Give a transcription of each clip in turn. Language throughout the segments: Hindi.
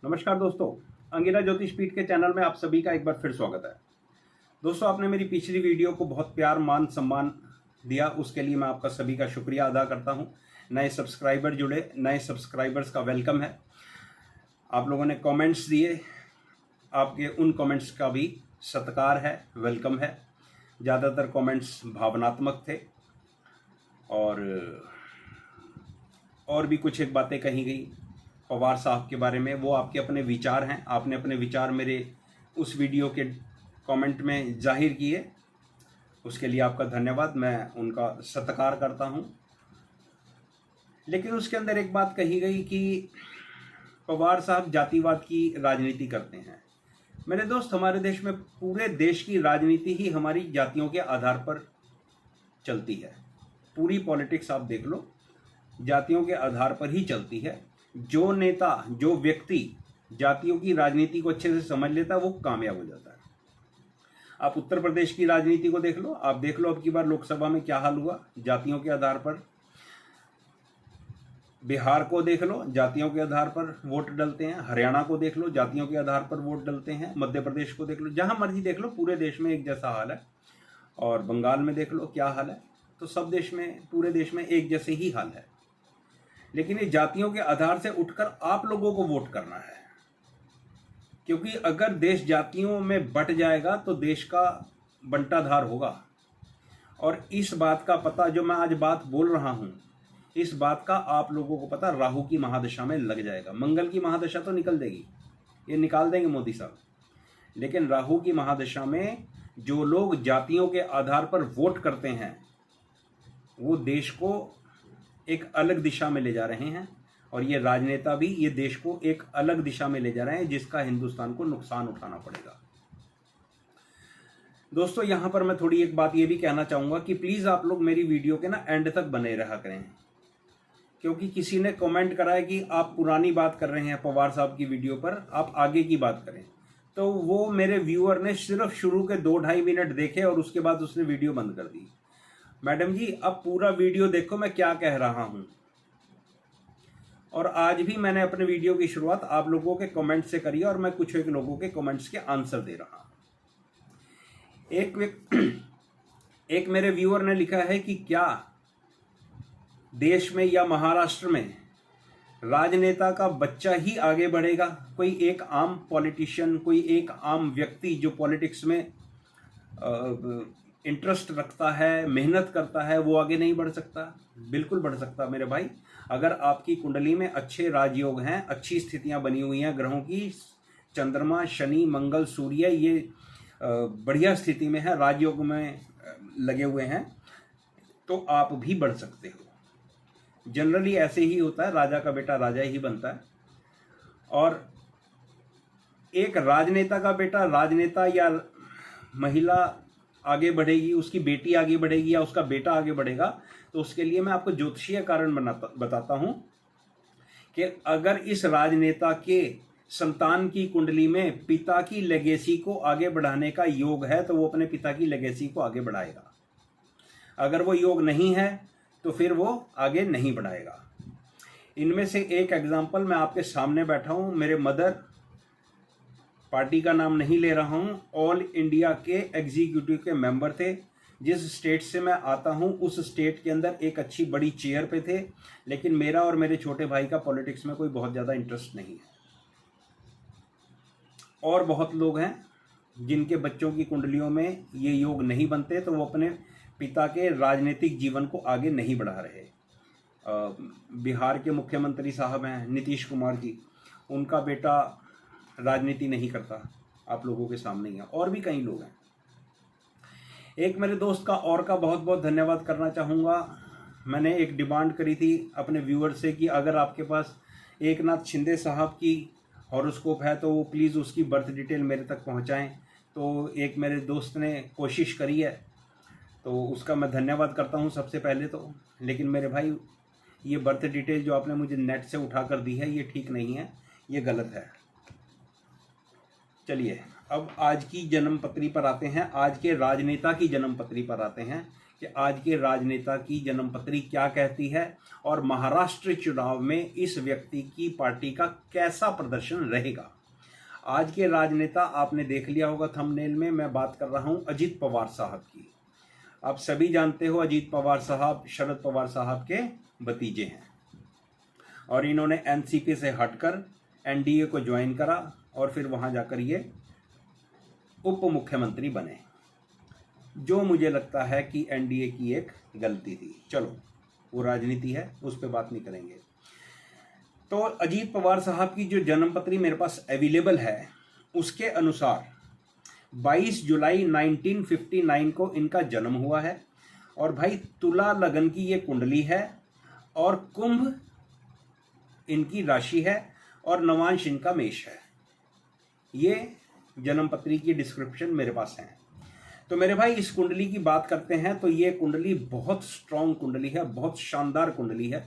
नमस्कार दोस्तों, अंगिरा ज्योतिष पीठ के चैनल में आप सभी का एक बार फिर स्वागत है। दोस्तों, आपने मेरी पिछली वीडियो को बहुत प्यार मान सम्मान दिया, उसके लिए मैं आपका सभी का शुक्रिया अदा करता हूं। नए सब्सक्राइबर जुड़े, नए सब्सक्राइबर्स का वेलकम है। आप लोगों ने कमेंट्स दिए, आपके उन कमेंट्स का भी सत्कार है, वेलकम है। ज़्यादातर कमेंट्स भावनात्मक थे और भी कुछ एक बातें कही गई पवार साहब के बारे में। वो आपके अपने विचार हैं, आपने अपने विचार मेरे उस वीडियो के कमेंट में जाहिर किए, उसके लिए आपका धन्यवाद, मैं उनका सत्कार करता हूं। लेकिन उसके अंदर एक बात कही गई कि पवार साहब जातिवाद की राजनीति करते हैं। मेरे दोस्त, हमारे देश में पूरे देश की राजनीति ही हमारी जातियों के आधार पर चलती है। पूरी पॉलिटिक्स आप देख लो, जातियों के आधार पर ही चलती है। जो नेता, जो व्यक्ति जातियों की राजनीति को अच्छे से समझ लेता है वो कामयाब हो जाता है। आप उत्तर प्रदेश की राजनीति को देख लो, आप देख लो अब की बार लोकसभा में क्या हाल हुआ जातियों के आधार पर। बिहार को देख लो, जातियों के आधार पर वोट डलते हैं। हरियाणा को देख लो, जातियों के आधार पर वोट डलते हैं। मध्य प्रदेश को देख लो, जहां मर्जी देख लो, पूरे देश में एक जैसा हाल है। और बंगाल में देख लो क्या हाल है। तो सब देश में, पूरे देश में एक जैसे ही हाल है। लेकिन ये जातियों के आधार से उठकर आप लोगों को वोट करना है, क्योंकि अगर देश जातियों में बंट जाएगा तो देश का बंटाधार होगा। और इस बात का पता, जो मैं आज बात बोल रहा हूं, इस बात का आप लोगों को पता राहु की महादशा में लग जाएगा। मंगल की महादशा तो निकल देगी, ये निकाल देंगे मोदी साहब, लेकिन राहु की महादशा में जो लोग जातियों के आधार पर वोट करते हैं वो देश को एक अलग दिशा में ले जा रहे हैं। और ये राजनेता भी ये देश को एक अलग दिशा में ले जा रहे हैं, जिसका हिंदुस्तान को नुकसान उठाना पड़ेगा। दोस्तों, यहां पर मैं थोड़ी एक बात ये भी कहना चाहूंगा कि प्लीज आप लोग मेरी वीडियो के ना एंड तक बने रहा करें, क्योंकि किसी ने कमेंट करा है कि आप पुरानी बात कर रहे हैं पवार साहब की वीडियो पर, आप आगे की बात करें। तो वो मेरे व्यूअर ने सिर्फ शुरू के 2-2.5 मिनट देखे और उसके बाद उसने वीडियो बंद कर दी। मैडम जी, अब पूरा वीडियो देखो मैं क्या कह रहा हूं। और आज भी मैंने अपने वीडियो की शुरुआत आप लोगों के कमेंट से करी और मैं कुछ एक लोगों के कमेंट्स के आंसर दे रहा हूं। एक मेरे व्यूअर ने लिखा है कि क्या देश में या महाराष्ट्र में राजनेता का बच्चा ही आगे बढ़ेगा? कोई एक आम पॉलिटिशियन, कोई एक आम व्यक्ति जो पॉलिटिक्स में इंटरेस्ट रखता है, मेहनत करता है, वो आगे नहीं बढ़ सकता? बिल्कुल बढ़ सकता मेरे भाई। अगर आपकी कुंडली में अच्छे राजयोग हैं, अच्छी स्थितियां बनी हुई हैं ग्रहों की, चंद्रमा, शनि, मंगल, सूर्य ये बढ़िया स्थिति में है, राजयोग में लगे हुए हैं, तो आप भी बढ़ सकते हो। जनरली ऐसे ही होता है, राजा का बेटा राजा ही बनता है। और एक राजनेता का बेटा, राजनेता या महिला आगे बढ़ेगी, उसकी बेटी आगे बढ़ेगी या उसका बेटा आगे बढ़ेगा, तो उसके लिए मैं आपको ज्योतिषीय कारण बताता हूं कि अगर इस राजनेता के संतान की कुंडली में पिता की लेगेसी को आगे बढ़ाने का योग है तो वो अपने पिता की लेगेसी को आगे बढ़ाएगा। अगर वो योग नहीं है तो फिर वो आगे नहीं बढ़ाएगा। इनमें से एक एग्जाम्पल मैं आपके सामने बैठा हूं। मेरे मदर, पार्टी का नाम नहीं ले रहा हूं, ऑल इंडिया के एग्जीक्यूटिव के मेंबर थे। जिस स्टेट से मैं आता हूं उस स्टेट के अंदर एक अच्छी बड़ी चेयर पे थे, लेकिन मेरा और मेरे छोटे भाई का पॉलिटिक्स में कोई बहुत ज़्यादा इंटरेस्ट नहीं है। और बहुत लोग हैं जिनके बच्चों की कुंडलियों में ये योग नहीं बनते, तो वो अपने पिता के राजनीतिक जीवन को आगे नहीं बढ़ा रहे। बिहार के मुख्यमंत्री साहब हैं नीतीश कुमार जी, उनका बेटा राजनीति नहीं करता, आप लोगों के सामने ही है। और भी कई लोग हैं। एक मेरे दोस्त का और का बहुत बहुत धन्यवाद करना चाहूँगा। मैंने एक डिमांड करी थी अपने व्यूअर से कि अगर आपके पास एकनाथ शिंदे साहब की हॉरोस्कोप है तो वो प्लीज़ उसकी बर्थ डिटेल मेरे तक पहुँचाएँ। तो एक मेरे दोस्त ने कोशिश करी है, तो उसका मैं धन्यवाद करता हूँ सबसे पहले तो। लेकिन मेरे भाई, ये बर्थ डिटेल जो आपने मुझे नेट से उठा कर दी है ये ठीक नहीं है, ये गलत है। चलिए अब आज की जन्म पत्री पर आते हैं, आज के राजनेता की जन्म पत्री पर आते हैं कि आज के राजनेता की जन्मपत्री क्या कहती है और महाराष्ट्र चुनाव में इस व्यक्ति की पार्टी का कैसा प्रदर्शन रहेगा। आज के राजनेता आपने देख लिया होगा थंबनेल में, मैं बात कर रहा हूं अजीत पवार साहब की। आप सभी जानते हो अजीत पवार साहब शरद पवार साहब के भतीजे हैं और इन्होंने एनसीपी से हटकर एनडीए को ज्वाइन करा और फिर वहां जाकर ये उप मुख्यमंत्री बने, जो मुझे लगता है कि एनडीए की एक गलती थी। चलो वो राजनीति है, उस पर बात नहीं करेंगे। तो अजीत पवार साहब की जो जन्मपत्री मेरे पास अवेलेबल है उसके अनुसार 22 जुलाई 1959 को इनका जन्म हुआ है और भाई तुला लगन की ये कुंडली है और कुंभ इनकी राशि है और नवांश इनका मेष है। ये जन्मपत्री की डिस्क्रिप्शन मेरे पास है। तो मेरे भाई इस कुंडली की बात करते हैं तो ये कुंडली बहुत स्ट्रांग कुंडली है, बहुत शानदार कुंडली है।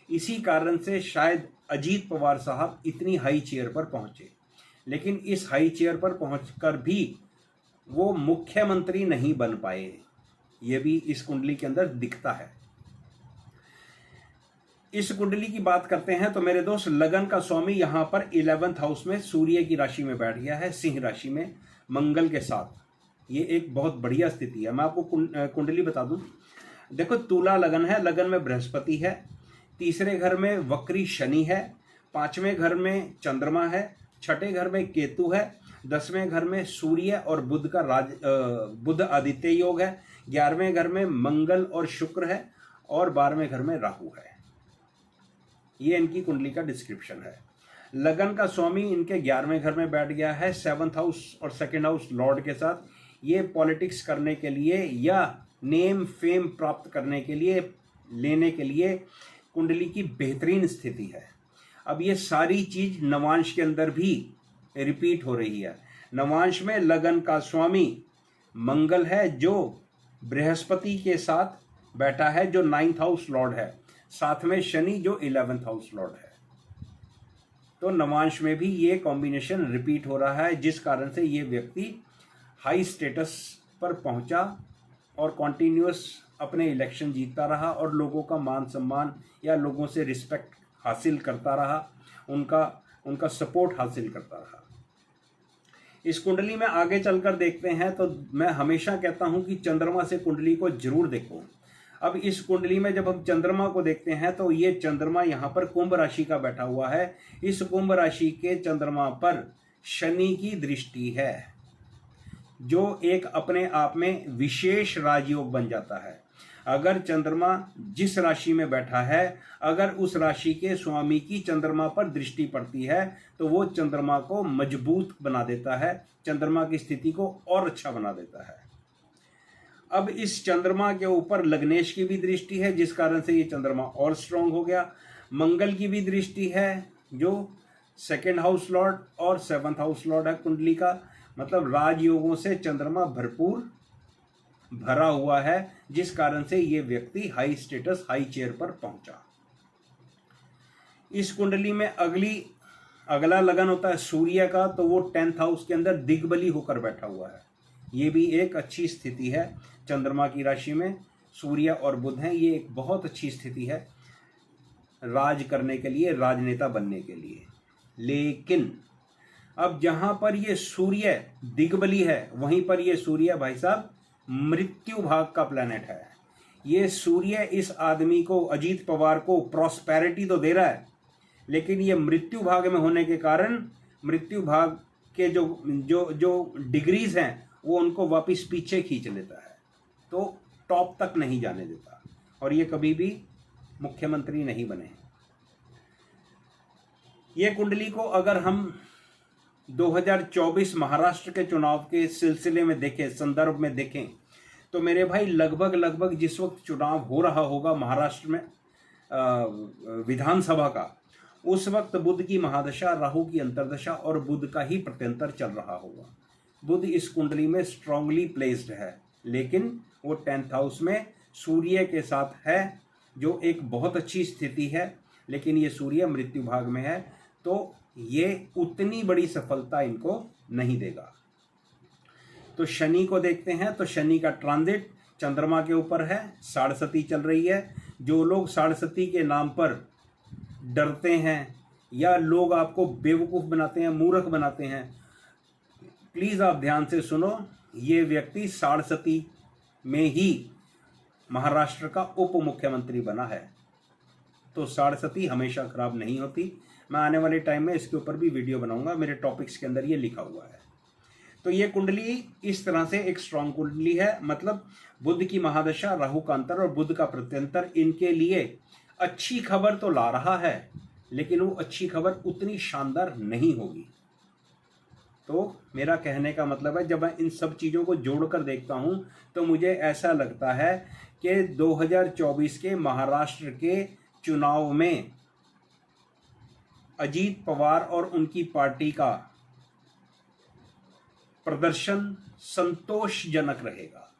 इसी कारण से शायद अजीत पवार साहब इतनी हाई चेयर पर पहुंचे, लेकिन इस हाई चेयर पर पहुंचकर भी वो मुख्यमंत्री नहीं बन पाए। ये भी इस कुंडली के अंदर दिखता है। इस कुंडली की बात करते हैं तो मेरे दोस्त लगन का स्वामी यहां पर 11th हाउस में सूर्य की राशि में बैठ गया है, सिंह राशि में मंगल के साथ। ये एक बहुत बढ़िया स्थिति है। मैं आपको कुंडली बता दूं, देखो तुला लगन है, लगन में बृहस्पति है, तीसरे घर में वक्री शनि है, पांचवें घर में चंद्रमा है, छठे घर में केतु है, 10वें घर में सूर्य और बुध का बुध आदित्य योग है, 11वें घर में मंगल और शुक्र है और 12वें घर में राहु है। ये इनकी कुंडली का डिस्क्रिप्शन है। लगन का स्वामी इनके 11वें घर में बैठ गया है 7th हाउस और 2nd हाउस लॉर्ड के साथ। ये पॉलिटिक्स करने के लिए या नेम फेम प्राप्त करने के लिए लेने के लिए कुंडली की बेहतरीन स्थिति है। अब ये सारी चीज नवांश के अंदर भी रिपीट हो रही है। नवांश में लगन का स्वामी मंगल है जो बृहस्पति के साथ बैठा है, जो 9th हाउस लॉर्ड है, साथ में शनि जो 11th हाउस लॉर्ड है। तो नवांश में भी ये कॉम्बिनेशन रिपीट हो रहा है, जिस कारण से ये व्यक्ति हाई स्टेटस पर पहुंचा और कॉन्टिन्यूअस अपने इलेक्शन जीतता रहा और लोगों का मान सम्मान या लोगों से रिस्पेक्ट हासिल करता रहा, उनका सपोर्ट हासिल करता रहा। इस कुंडली में आगे चलकर देखते हैं तो मैं हमेशा कहता हूं कि चंद्रमा से कुंडली को जरूर देखो। अब इस कुंडली में जब हम चंद्रमा को देखते हैं तो ये चंद्रमा यहाँ पर कुंभ राशि का बैठा हुआ है। इस कुंभ राशि के चंद्रमा पर शनि की दृष्टि है, जो एक अपने आप में विशेष राजयोग बन जाता है। अगर चंद्रमा जिस राशि में बैठा है, अगर उस राशि के स्वामी की चंद्रमा पर दृष्टि पड़ती है तो वो चंद्रमा को मजबूत बना देता है, चंद्रमा की स्थिति को और अच्छा बना देता है। अब इस चंद्रमा के ऊपर लग्नेश की भी दृष्टि है, जिस कारण से ये चंद्रमा और स्ट्रांग हो गया। मंगल की भी दृष्टि है जो 2nd हाउस लॉर्ड और 7th हाउस लॉर्ड है कुंडली का। मतलब राजयोगों से चंद्रमा भरपूर भरा हुआ है, जिस कारण से ये व्यक्ति हाई स्टेटस हाई चेयर पर पहुंचा। इस कुंडली में अगला लगन होता है सूर्य का, तो वो 10th हाउस के अंदर दिग्बली होकर बैठा हुआ है। ये भी एक अच्छी स्थिति है। चंद्रमा की राशि में सूर्य और बुध हैं, ये एक बहुत अच्छी स्थिति है राज करने के लिए, राजनेता बनने के लिए। लेकिन अब जहां पर ये सूर्य दिग्बली है, वहीं पर ये सूर्य भाई साहब मृत्यु भाग का प्लैनेट है। ये सूर्य इस आदमी को, अजीत पवार को, प्रॉस्पेरिटी तो दे रहा है, लेकिन ये मृत्यु भाग में होने के कारण मृत्यु भाग के जो डिग्रीज हैं वो उनको वापस पीछे खींच लेता है, तो टॉप तक नहीं जाने देता और ये कभी भी मुख्यमंत्री नहीं बने। ये कुंडली को अगर हम 2024 महाराष्ट्र के चुनाव के सिलसिले में देखें, संदर्भ में देखें, तो मेरे भाई लगभग जिस वक्त चुनाव हो रहा होगा महाराष्ट्र में विधानसभा का, उस वक्त बुध की महादशा, राहु की अंतर्दशा और बुध का ही प्रत्यंतर चल रहा होगा। बुध इस कुंडली में स्ट्रांगली प्लेस्ड है, लेकिन वो 10th हाउस में सूर्य के साथ है, जो एक बहुत अच्छी स्थिति है। लेकिन ये सूर्य मृत्यु भाग में है, तो ये उतनी बड़ी सफलता इनको नहीं देगा। तो शनि को देखते हैं, तो शनि का ट्रांजिट चंद्रमा के ऊपर है, साढ़सती चल रही है। जो लोग साढ़सती के नाम पर डरते हैं या लोग आपको बेवकूफ़ बनाते हैं, मूर्ख बनाते हैं, प्लीज़ आप ध्यान से सुनो। ये व्यक्ति साढ़सती में ही महाराष्ट्र का उप मुख्यमंत्री बना है। तो साढ़सती हमेशा खराब नहीं होती। मैं आने वाले टाइम में इसके ऊपर भी वीडियो बनाऊंगा, मेरे टॉपिक्स के अंदर ये लिखा हुआ है। तो ये कुंडली इस तरह से एक स्ट्रांग कुंडली है, मतलब बुध की महादशा, राहु का अंतर और बुध का प्रत्यंतर इनके लिए अच्छी खबर तो ला रहा है, लेकिन वो अच्छी खबर उतनी शानदार नहीं होगी। तो मेरा कहने का मतलब है, जब मैं इन सब चीज़ों को जोड़कर देखता हूं तो मुझे ऐसा लगता है कि 2024 के महाराष्ट्र के चुनाव में अजीत पवार और उनकी पार्टी का प्रदर्शन संतोषजनक रहेगा।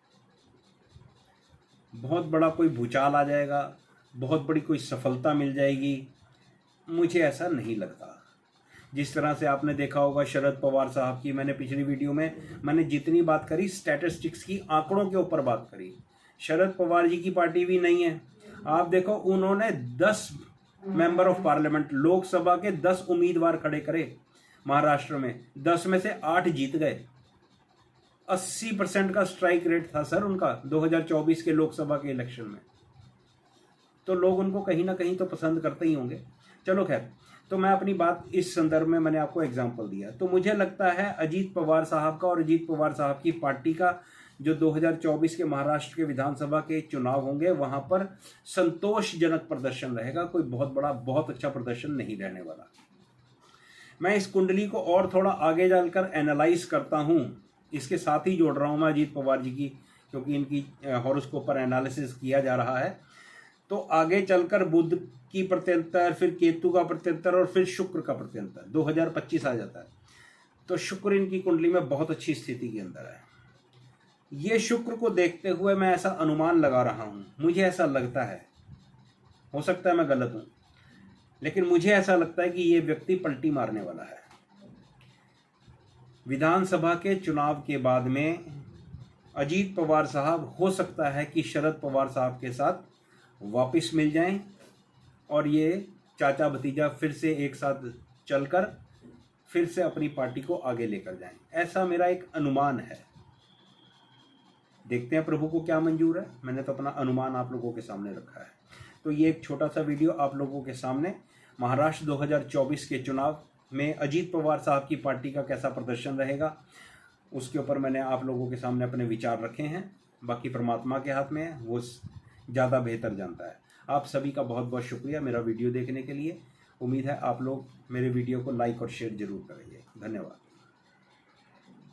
बहुत बड़ा कोई भूचाल आ जाएगा, बहुत बड़ी कोई सफलता मिल जाएगी, मुझे ऐसा नहीं लगता। जिस तरह से आपने देखा होगा शरद पवार साहब की, मैंने पिछली वीडियो में मैंने जितनी बात करी स्टैटिस्टिक्स की, आंकड़ों के ऊपर बात करी। शरद पवार जी की पार्टी भी नहीं है। आप देखो, उन्होंने 10 मेंबर ऑफ पार्लियामेंट, लोकसभा के 10 उम्मीदवार खड़े करे महाराष्ट्र में, 10 में से 8 जीत गए। 80% का स्ट्राइक रेट था सर उनका 2024 के लोकसभा के इलेक्शन में। तो लोग उनको कहीं ना कहीं तो पसंद करते ही होंगे। चलो खैर, तो मैं अपनी बात इस संदर्भ में मैंने आपको एग्जांपल दिया। तो मुझे लगता है अजीत पवार साहब का और अजीत पवार साहब की पार्टी का जो 2024 के महाराष्ट्र के विधानसभा के चुनाव होंगे, वहां पर संतोषजनक प्रदर्शन रहेगा। कोई बहुत बड़ा, बहुत अच्छा प्रदर्शन नहीं रहने वाला। मैं इस कुंडली को और थोड़ा आगे जाकर एनालाइज करता हूं, इसके साथ ही जोड़ रहा हूं मैं अजीत पवार जी की, क्योंकि इनकी हॉरोस्कोप पर एनालिसिस किया जा रहा है। तो आगे चलकर बुध की प्रत्यंतर, फिर केतु का प्रत्यंतर और फिर शुक्र का प्रत्यंतर 2025 आ जाता है। तो शुक्र इनकी कुंडली में बहुत अच्छी स्थिति के अंदर है। ये शुक्र को देखते हुए मैं ऐसा अनुमान लगा रहा हूं, मुझे ऐसा लगता है, हो सकता है मैं गलत हूं, लेकिन मुझे ऐसा लगता है कि ये व्यक्ति पलटी मारने वाला है। विधानसभा के चुनाव के बाद में अजीत पवार साहब हो सकता है कि शरद पवार साहब के साथ वापस मिल जाएं और ये चाचा भतीजा फिर से एक साथ चलकर फिर से अपनी पार्टी को आगे लेकर जाएं। ऐसा मेरा एक अनुमान है। देखते हैं प्रभु को क्या मंजूर है। मैंने तो अपना अनुमान आप लोगों के सामने रखा है। तो ये एक छोटा सा वीडियो आप लोगों के सामने महाराष्ट्र 2024 के चुनाव में अजीत पवार साहब की पार्टी का कैसा प्रदर्शन रहेगा, उसके ऊपर मैंने आप लोगों के सामने अपने विचार रखे हैं। बाकी परमात्मा के हाथ में है, वो ज़्यादा बेहतर जानता है। आप सभी का बहुत बहुत शुक्रिया मेरा वीडियो देखने के लिए। उम्मीद है आप लोग मेरे वीडियो को लाइक और शेयर जरूर करेंगे। धन्यवाद।